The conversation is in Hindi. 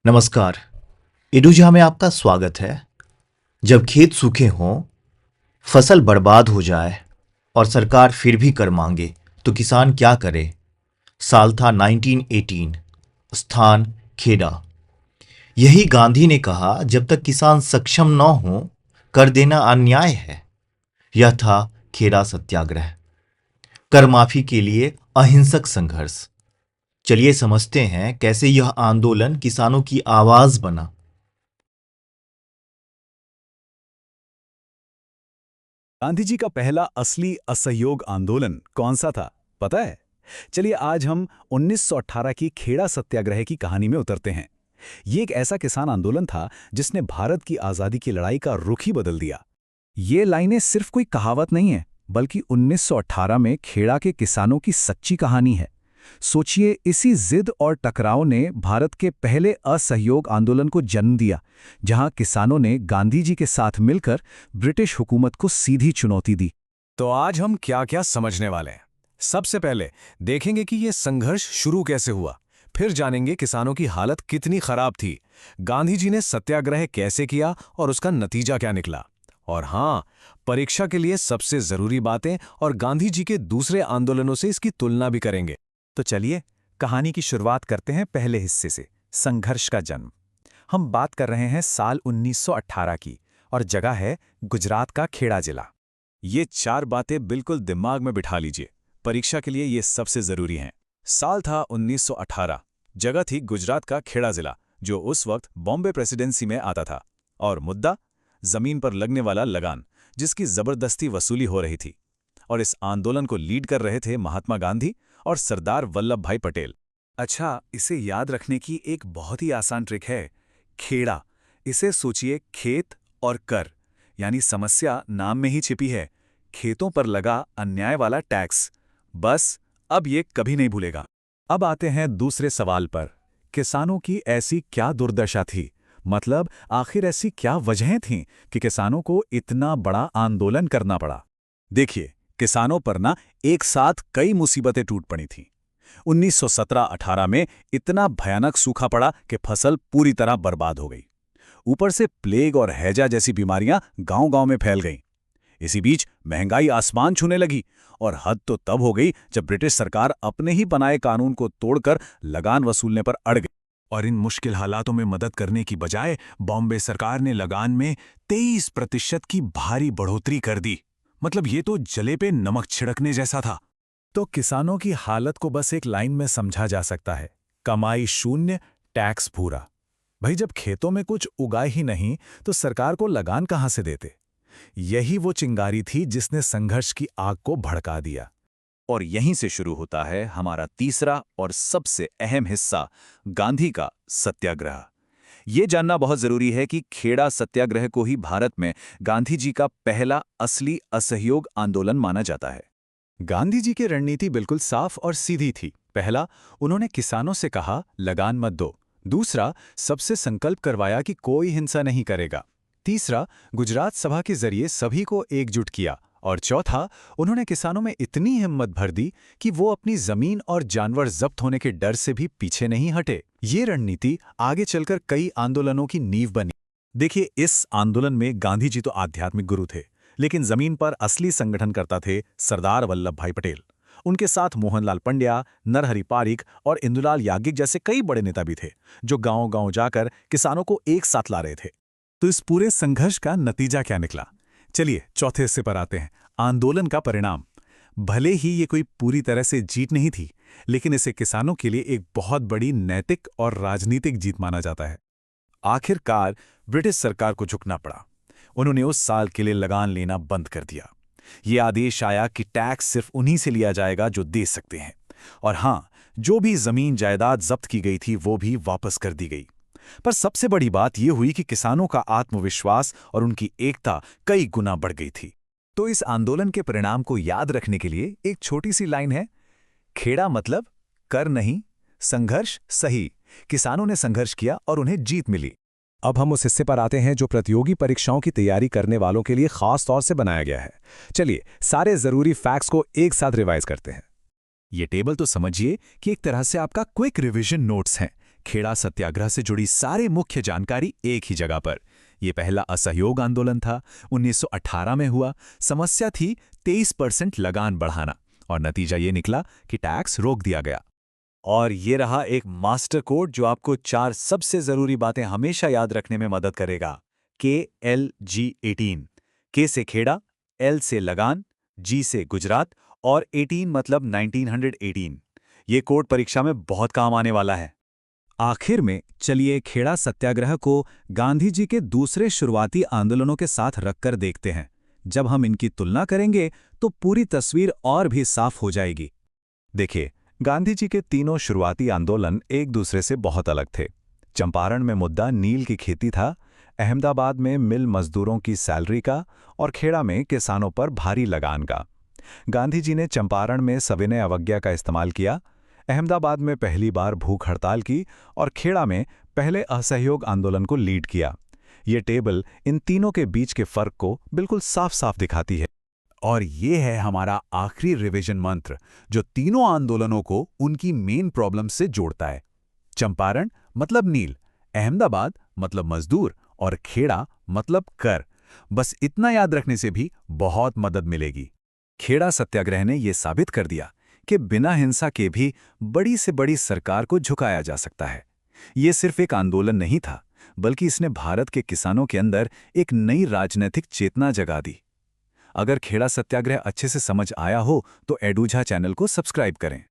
नमस्कार। इडुजा में आपका स्वागत है। जब खेत सूखे हों, फसल बर्बाद हो जाए और सरकार फिर भी कर मांगे तो किसान क्या करे। साल था 1918, स्थान खेड़ा। यही गांधी ने कहा, जब तक किसान सक्षम न हो कर देना अन्याय है। यह था खेड़ा सत्याग्रह, कर माफी के लिए अहिंसक संघर्ष। चलिए समझते हैं कैसे यह आंदोलन किसानों की आवाज बना। गांधी जी का पहला असली असहयोग आंदोलन कौन सा था, पता है? चलिए आज हम 1918 की खेड़ा सत्याग्रह की कहानी में उतरते हैं। ये एक ऐसा किसान आंदोलन था जिसने भारत की आज़ादी की लड़ाई का रुख ही बदल दिया। ये लाइनें सिर्फ कोई कहावत नहीं है, बल्कि 1918 में खेड़ा के किसानों की सच्ची कहानी है। सोचिए, इसी जिद और टकराव ने भारत के पहले असहयोग आंदोलन को जन्म दिया, जहां किसानों ने गांधी जी के साथ मिलकर ब्रिटिश हुकूमत को सीधी चुनौती दी। तो आज हम क्या-क्या समझने वाले हैं। सबसे पहले देखेंगे कि यह संघर्ष शुरू कैसे हुआ, फिर जानेंगे किसानों की हालत कितनी खराब थी, गांधी जी ने सत्याग्रह कैसे किया और उसका नतीजा क्या निकला। और हाँ, परीक्षा के लिए सबसे जरूरी बातें और गांधी जी के दूसरे आंदोलनों से इसकी तुलना भी करेंगे। तो चलिए कहानी की शुरुआत करते हैं पहले हिस्से से, संघर्ष का जन्म। हम बात कर रहे हैं साल 1918 की, और जगह है गुजरात का खेड़ा जिला। ये चार बातें बिल्कुल दिमाग में बिठा लीजिए, परीक्षा के लिए ये सबसे जरूरी हैं। साल था 1918, जगह थी गुजरात का खेड़ा जिला, जो उस वक्त बॉम्बे प्रेसिडेंसी में आता था। और मुद्दा, जमीन पर लगने वाला लगान, जिसकी जबरदस्ती वसूली हो रही थी। और इस आंदोलन को लीड कर रहे थे महात्मा गांधी और सरदार वल्लभ भाई पटेल। अच्छा, इसे याद रखने की एक बहुत ही आसान ट्रिक है। खेड़ा, इसे सोचिए खेत और कर, यानी समस्या नाम में ही छिपी है। खेतों पर लगा अन्याय वाला टैक्स, बस अब ये कभी नहीं भूलेगा। अब आते हैं दूसरे सवाल पर, किसानों की ऐसी क्या दुर्दशा थी? मतलब आखिर ऐसी क्या वजहें थीं कि किसानों को इतना बड़ा आंदोलन करना पड़ा? देखिए, किसानों पर ना एक साथ कई मुसीबतें टूट पड़ी थीं। 1917-18 में इतना भयानक सूखा पड़ा कि फसल पूरी तरह बर्बाद हो गई। ऊपर से प्लेग और हैजा जैसी बीमारियां गांव-गांव में फैल गईं। इसी बीच महंगाई आसमान छूने लगी, और हद तो तब हो गई जब ब्रिटिश सरकार अपने ही बनाए कानून को तोड़कर लगान वसूलने पर अड़ गई। और इन मुश्किल हालातों में मदद करने की बजाय बॉम्बे सरकार ने लगान में 23% की भारी बढ़ोतरी कर दी। मतलब ये तो जले पे नमक छिड़कने जैसा था। तो किसानों की हालत को बस एक लाइन में समझा जा सकता है, कमाई शून्य, टैक्स पूरा। भाई, जब खेतों में कुछ उगा ही नहीं तो सरकार को लगान कहां से देते? यही वो चिंगारी थी जिसने संघर्ष की आग को भड़का दिया। और यहीं से शुरू होता है हमारा तीसरा और सबसे अहम हिस्सा, गांधी का सत्याग्रह। ये जानना बहुत जरूरी है कि खेड़ा सत्याग्रह को ही भारत में गांधी जी का पहला असली असहयोग आंदोलन माना जाता है। गांधी जी की रणनीति बिल्कुल साफ और सीधी थी। पहला, उन्होंने किसानों से कहा लगान मत दो। दूसरा, सबसे संकल्प करवाया कि कोई हिंसा नहीं करेगा। तीसरा, गुजरात सभा के जरिए सभी को एकजुट किया। और चौथा, उन्होंने किसानों में इतनी हिम्मत भर दी कि वो अपनी जमीन और जानवर जब्त होने के डर से भी पीछे नहीं हटे। ये रणनीति आगे चलकर कई आंदोलनों की नींव बनी। देखिए, इस आंदोलन में गांधी जी तो आध्यात्मिक गुरु थे, लेकिन जमीन पर असली संगठन करता थे सरदार वल्लभ भाई पटेल। उनके साथ मोहनलाल पंड्या, नरहरि पारिक और इंदुलाल याज्ञिक जैसे कई बड़े नेता भी थे, जो गांव-गांव जाकर किसानों को एक साथ ला रहे थे। तो इस पूरे संघर्ष का नतीजा क्या निकला? चलिए चौथे हिस्से पर आते हैं, आंदोलन का परिणाम। भले ही ये कोई पूरी तरह से जीत नहीं थी, लेकिन इसे किसानों के लिए एक बहुत बड़ी नैतिक और राजनीतिक जीत माना जाता है। आखिरकार ब्रिटिश सरकार को झुकना पड़ा। उन्होंने उस साल के लिए लगान लेना बंद कर दिया। ये आदेश आया कि टैक्स सिर्फ उन्हीं से लिया जाएगा जो दे सकते हैं। और हाँ, जो भी जमीन जायदाद जब्त की गई थी वो भी वापस कर दी गई। पर सबसे बड़ी बात यह हुई कि किसानों का आत्मविश्वास और उनकी एकता कई गुना बढ़ गई थी। तो इस आंदोलन के परिणाम को याद रखने के लिए एक छोटी सी लाइन है, खेड़ा मतलब कर नहीं, संघर्ष सही। किसानों ने संघर्ष किया और उन्हें जीत मिली। अब हम उस हिस्से पर आते हैं जो प्रतियोगी परीक्षाओं की तैयारी करने वालों के लिए खास तौर से बनाया गया है। चलिए सारे जरूरी फैक्ट्स को एक साथ रिवाइज करते हैं। ये टेबल तो समझिए कि एक तरह से आपका क्विक रिवीजन नोट्स हैं। खेड़ा सत्याग्रह से जुड़ी सारी मुख्य जानकारी एक ही जगह पर। यह पहला असहयोग आंदोलन था, 1918 में हुआ। समस्या थी 23% लगान बढ़ाना, और नतीजा ये निकला कि टैक्स रोक दिया गया। और ये रहा एक मास्टर कोड जो आपको 4 सबसे जरूरी बातें हमेशा याद रखने में मदद करेगा। KLG18। K से खेड़ा, L से लगान, G से गुजरात और 18 मतलब 1918। ये कोड परीक्षा में बहुत काम आने वाला है। आखिर में चलिए खेड़ा सत्याग्रह को गांधी जी के दूसरे शुरुआती आंदोलनों के साथ रखकर देखते हैं। जब हम इनकी तुलना करेंगे तो पूरी तस्वीर और भी साफ हो जाएगी। देखिए, गांधी जी के तीनों शुरुआती आंदोलन एक दूसरे से बहुत अलग थे। चंपारण में मुद्दा नील की खेती था, अहमदाबाद में मिल मजदूरों की सैलरी का और खेड़ा में किसानों पर भारी लगान का। गांधी जी ने चंपारण में सविनय अवज्ञा का इस्तेमाल किया, अहमदाबाद में पहली बार भूख हड़ताल की और खेड़ा में पहले असहयोग आंदोलन को लीड किया। ये टेबल इन तीनों के बीच के फर्क को बिल्कुल साफ साफ दिखाती है। और ये है हमारा आखिरी रिवीजन मंत्र जो तीनों आंदोलनों को उनकी मेन प्रॉब्लम से जोड़ता है। चंपारण मतलब नील, अहमदाबाद मतलब मजदूर और खेड़ा मतलब कर। बस इतना याद रखने से भी बहुत मदद मिलेगी। खेड़ा सत्याग्रह ने यह साबित कर दिया कि बिना हिंसा के भी बड़ी से बड़ी सरकार को झुकाया जा सकता है। ये सिर्फ एक आंदोलन नहीं था, बल्कि इसने भारत के किसानों के अंदर एक नई राजनीतिक चेतना जगा दी। अगर खेड़ा सत्याग्रह अच्छे से समझ आया हो तो एडूझा चैनल को सब्सक्राइब करें।